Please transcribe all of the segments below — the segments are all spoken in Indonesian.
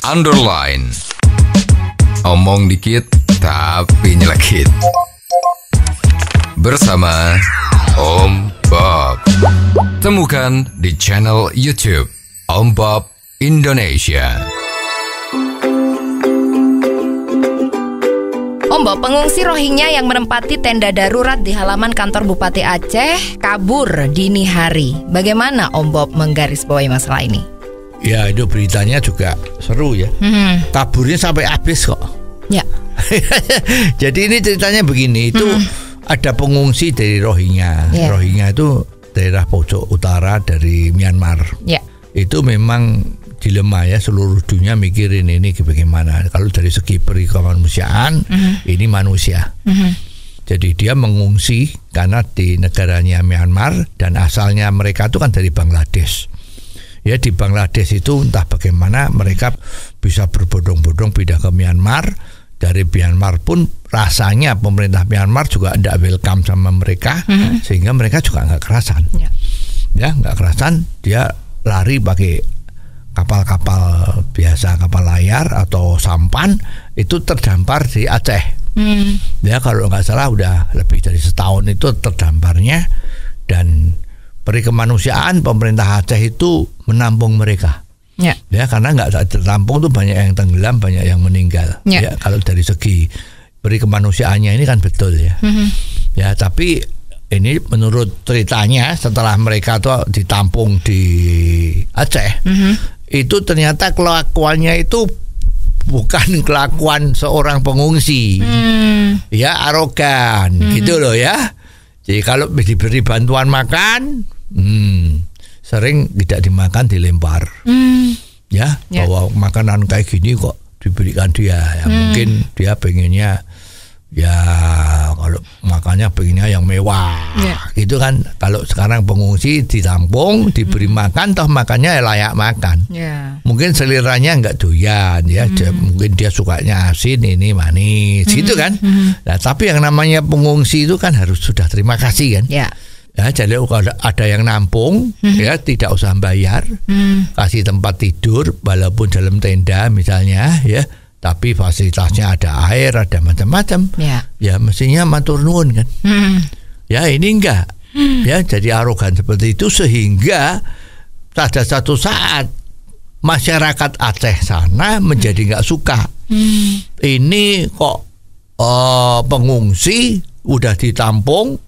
underline. Omong dikit tapi nyelekit. Bersama Om Bob. Temukan di channel YouTube Om Bob Indonesia. Om Bob, pengungsi Rohingya yang menempati tenda darurat di halaman kantor Bupati Aceh kabur dini hari. Bagaimana Om Bob menggarisbawahi masalah ini? Ya, itu beritanya juga seru ya. Kaburnya sampai habis kok. Ya. Jadi ini ceritanya begini, itu ada pengungsi dari Rohingya. Yeah. Rohingya itu daerah pojok utara dari Myanmar. Ya. Itu memang dilema ya, seluruh dunia mikirin ini bagaimana. Kalau dari segi perikemanusiaan, ini manusia. Jadi dia mengungsi karena di negaranya Myanmar dan asalnya mereka itu kan dari Bangladesh. Ya, di Bangladesh itu entah bagaimana mereka bisa berbondong-bondong pindah ke Myanmar. Dari Myanmar pun rasanya pemerintah Myanmar juga tidak welcome sama mereka, sehingga mereka juga nggak kerasan. Ya, nggak kerasan, dia lari pakai kapal-kapal biasa, kapal layar atau sampan, itu terdampar di Aceh. Ya, kalau nggak salah udah lebih dari setahun itu terdamparnya, dan perikemanusiaan pemerintah Aceh itu menampung mereka. Ya, karena nggak tertampung tuh banyak yang tenggelam, banyak yang meninggal. Ya, kalau dari segi perikemanusiaannya ini kan betul ya. Ya, tapi ini menurut ceritanya setelah mereka tuh ditampung di Aceh, itu ternyata kelakuannya itu bukan kelakuan seorang pengungsi. Ya, arogan gitu loh ya. Jadi kalau diberi bantuan makan, sering tidak dimakan, dilempar. Ya, bahwa makanan kayak gini kok diberikan dia. Ya, mungkin dia pengennya ya kalau makannya pengennya yang mewah. Gitu kan. Kalau sekarang pengungsi ditampung, diberi makan, toh makannya layak makan. Mungkin seliranya nggak doyan ya. Mungkin dia sukanya asin, ini manis, gitu kan. Nah, tapi yang namanya pengungsi itu kan harus sudah terima kasih kan. Ya, jadi kalau ada yang nampung, ya tidak usah bayar, kasih tempat tidur, walaupun dalam tenda misalnya, ya, tapi fasilitasnya ada air, ada macam-macam, ya mestinya matur nuwun kan. Ya, ini enggak, ya jadi arogan seperti itu sehingga pada satu saat masyarakat Aceh sana menjadi nggak suka. Ini kok pengungsi udah ditampung,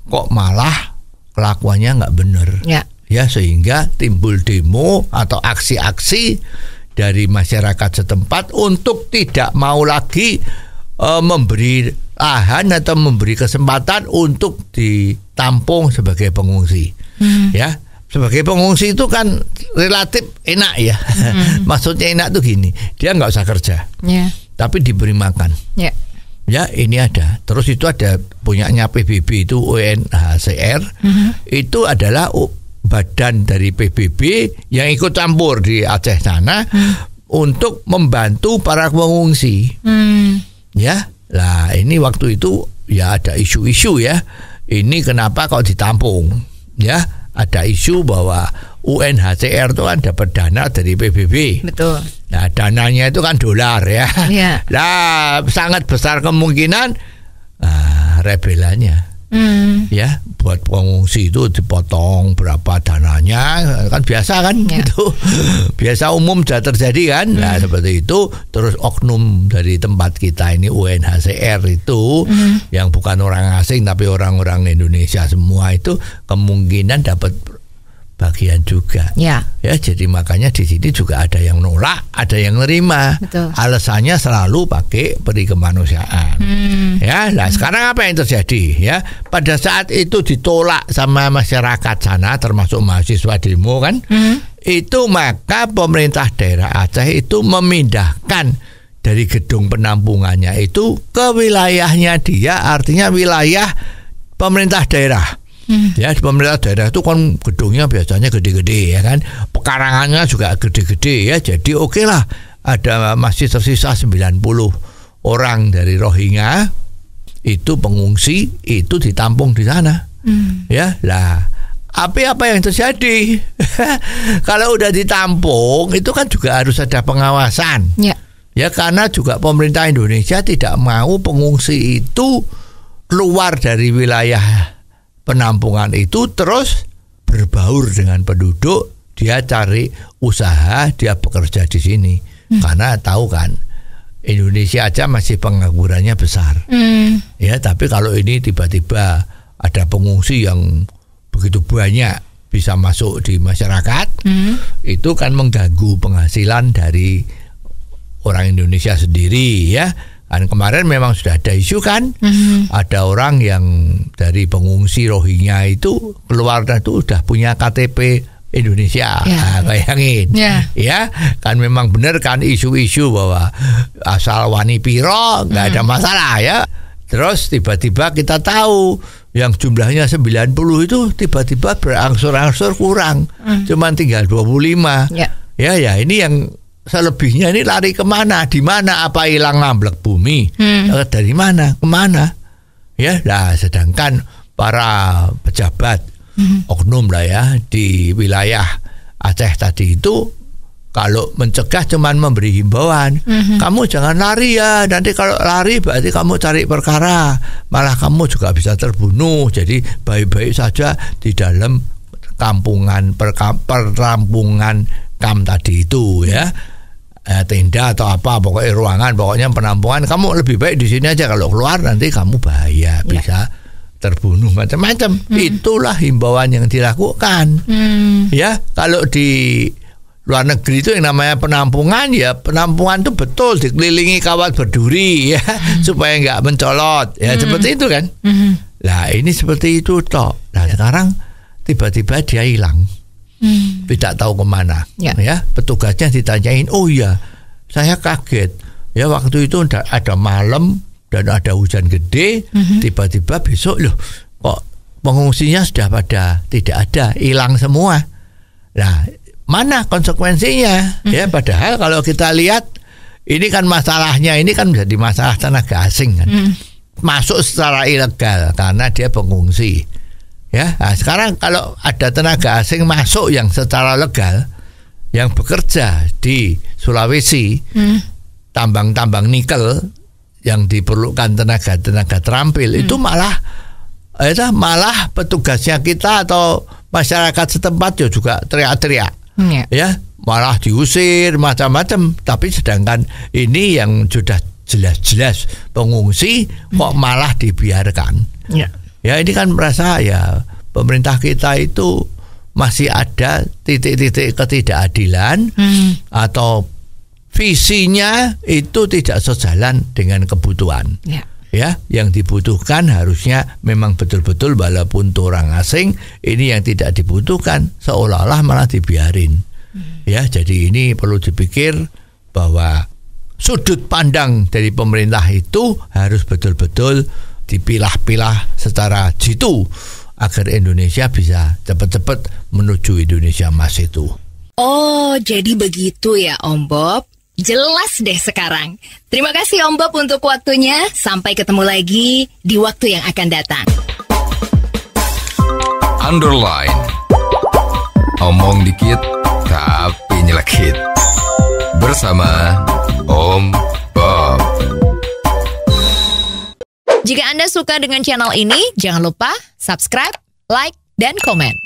kok malah kelakuannya nggak benar, ya sehingga timbul demo atau aksi-aksi dari masyarakat setempat untuk tidak mau lagi memberi lahan atau memberi kesempatan untuk ditampung sebagai pengungsi. Ya, sebagai pengungsi itu kan relatif enak ya. Maksudnya enak tuh gini, dia nggak usah kerja, tapi diberi makan. Ya, ini ada. Terus itu ada punyanya PBB itu UNHCR. Itu adalah badan dari PBB yang ikut campur di Aceh sana untuk membantu para pengungsi. Ya, lah ini waktu itu ya ada isu-isu ya. Ini kenapa kok ditampung? Ya, ada isu bahwa UNHCR itu kan dapat dana dari PBB. Betul. Nah, dananya itu kan dolar ya. Nah, sangat besar kemungkinan rebelannya. Ya, buat pengungsi itu dipotong berapa dananya, kan biasa kan gitu. Biasa umum sudah terjadi kan. Nah, seperti itu. Terus oknum dari tempat kita ini UNHCR itu yang bukan orang asing tapi orang-orang Indonesia semua itu kemungkinan dapat bagian juga. Ya, jadi makanya di sini juga ada yang nolak, ada yang nerima. Alasannya selalu pakai perikemanusiaan. Ya, nah sekarang apa yang terjadi? Ya, pada saat itu ditolak sama masyarakat sana, termasuk mahasiswa demo kan, itu maka pemerintah daerah Aceh itu memindahkan dari gedung penampungannya itu ke wilayahnya dia, artinya wilayah pemerintah daerah. Ya, di pemerintah daerah itu kan gedungnya biasanya gede-gede ya kan, pekarangannya juga gede-gede ya. Jadi oke lah, ada masih tersisa 90 orang dari Rohingya itu pengungsi itu ditampung di sana. Ya, lah Tapi apa yang terjadi? Kalau udah ditampung itu kan juga harus ada pengawasan. Ya karena juga pemerintah Indonesia tidak mau pengungsi itu keluar dari wilayah penampungan itu terus berbaur dengan penduduk, dia cari usaha, dia bekerja di sini. Karena tahu kan Indonesia aja masih penganggurannya besar. Ya, tapi kalau ini tiba-tiba ada pengungsi yang begitu banyak bisa masuk di masyarakat, itu kan mengganggu penghasilan dari orang Indonesia sendiri ya. Kan kemarin memang sudah ada isu kan, ada orang yang dari pengungsi Rohingya itu keluar itu udah punya KTP Indonesia. Bayangin ya, kan memang benar kan isu-isu bahwa asal wani piro nggak ada masalah ya. Terus tiba-tiba kita tahu yang jumlahnya 90 itu tiba-tiba berangsur-angsur kurang, cuman tinggal 25. Ya ini yang selebihnya ini lari kemana? Di mana? Apa hilang ngamblek bumi? Dari mana? Kemana? Ya, nah sedangkan para pejabat oknum lah ya di wilayah Aceh tadi itu kalau mencegah cuman memberi himbauan, kamu jangan lari ya, nanti kalau lari berarti kamu cari perkara, malah kamu juga bisa terbunuh. Jadi baik-baik saja di dalam perkampungan KAM tadi itu ya, tenda atau apa, pokoknya ruangan, pokoknya penampungan, kamu lebih baik di sini aja, kalau keluar nanti kamu bahaya, bisa terbunuh macam-macam. Itulah himbauan yang dilakukan. Ya, kalau di luar negeri itu yang namanya penampungan, ya penampungan itu betul dikelilingi kawat berduri ya, supaya nggak mencolot ya, seperti itu kan. Nah ini seperti itu toh. Nah sekarang tiba-tiba dia hilang, tidak tahu kemana ya. Petugasnya ditanyain, oh iya saya kaget ya, waktu itu ada malam dan ada hujan gede, tiba-tiba besok loh kok pengungsinya sudah pada tidak ada, hilang semua. Nah mana konsekuensinya? Ya, padahal kalau kita lihat ini kan masalahnya ini kan menjadi masalah tenaga asing kan. Masuk secara ilegal karena dia pengungsi. Ya, nah, sekarang kalau ada tenaga asing masuk yang secara legal, yang bekerja di Sulawesi, tambang-tambang nikel yang diperlukan tenaga terampil, itu malah petugasnya kita atau masyarakat setempat juga teriak-teriak. Ya, malah diusir macam-macam. Tapi sedangkan ini yang sudah jelas-jelas pengungsi kok malah dibiarkan. Ya ini kan merasa ya pemerintah kita itu masih ada titik-titik ketidakadilan atau visinya itu tidak sejalan dengan kebutuhan. Ya, yang dibutuhkan harusnya memang betul-betul walaupun itu orang asing, ini yang tidak dibutuhkan seolah-olah malah dibiarin. Ya, jadi ini perlu dipikir bahwa sudut pandang dari pemerintah itu harus betul-betul dipilah-pilah secara jitu agar Indonesia bisa cepat-cepat menuju Indonesia Emas itu. Oh, jadi begitu ya Om Bob. Jelas deh sekarang. Terima kasih Om Bob untuk waktunya. Sampai ketemu lagi di waktu yang akan datang. Underline. Omong dikit tapi nyelekit. Bersama Om Bob. Jika Anda suka dengan channel ini, jangan lupa subscribe, like, dan komen.